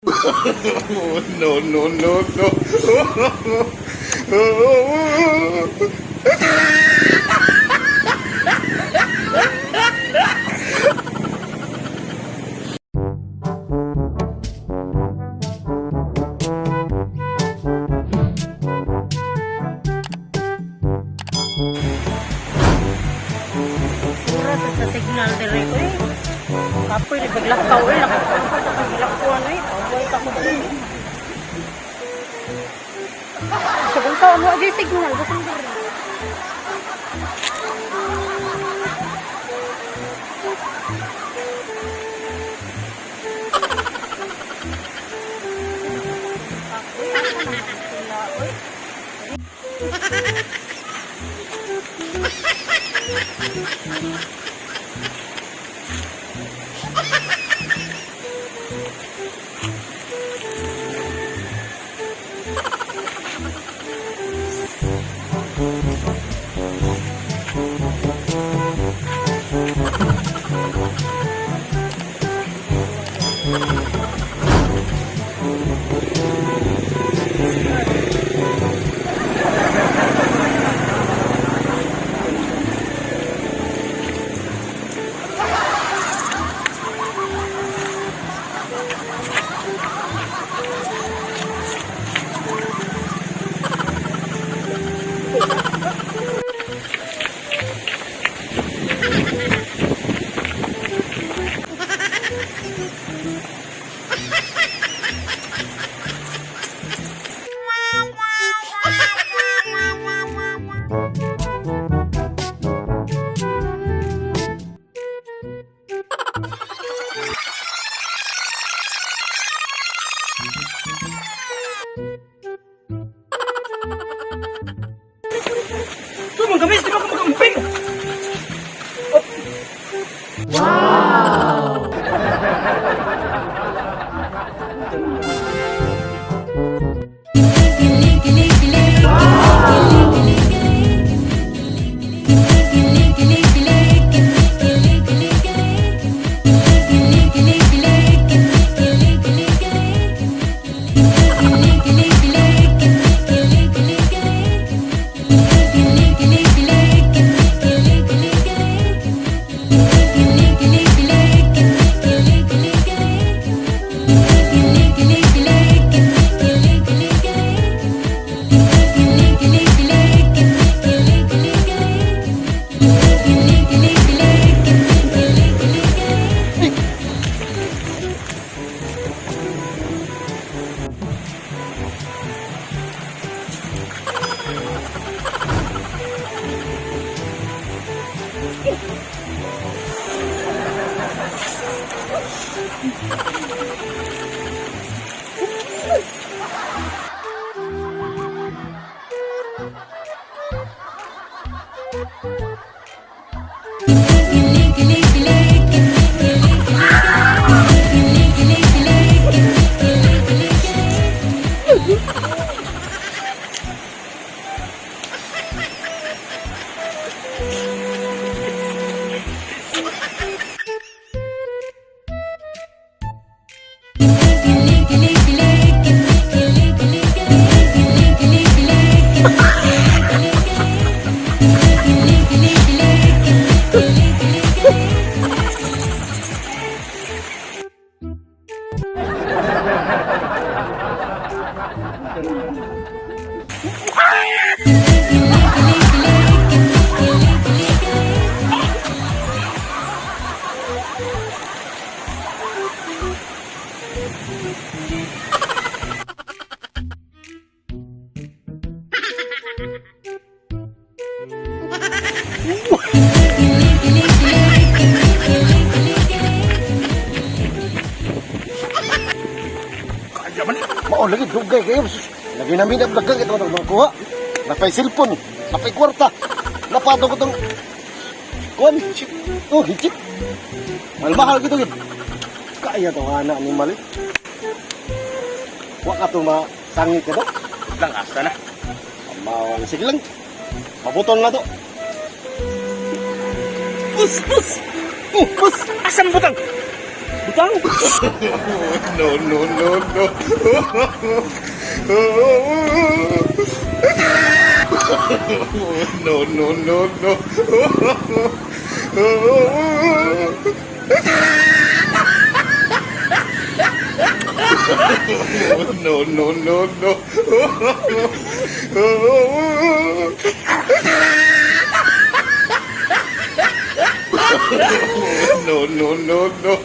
No, no, no, no. Surat sa signal dire ko eh. Kapoy ni paglakaw eh, nakapasa sa paglakawan eh. Kapoy ta ko din. Sa kung saan mo di signal, basta dire. Tuh, gamis, di ba kumakamping? Mao lagi dugay kayo. Lagi namin ang dagang ito ng kuha. Napay cellphone, napay kwarta. Napado ko tong kuan. Oh, hicit. Mahal gitu gid. Kaya to anak ni mali. Wa ka to masangit ka to. Lang asa na. Mawang sige lang. Mabuton na to. Bus! Bus! Asam butang! Bitaw! No, no, no, no. No, no, no, no. No, no, no, no. No, no, no, no.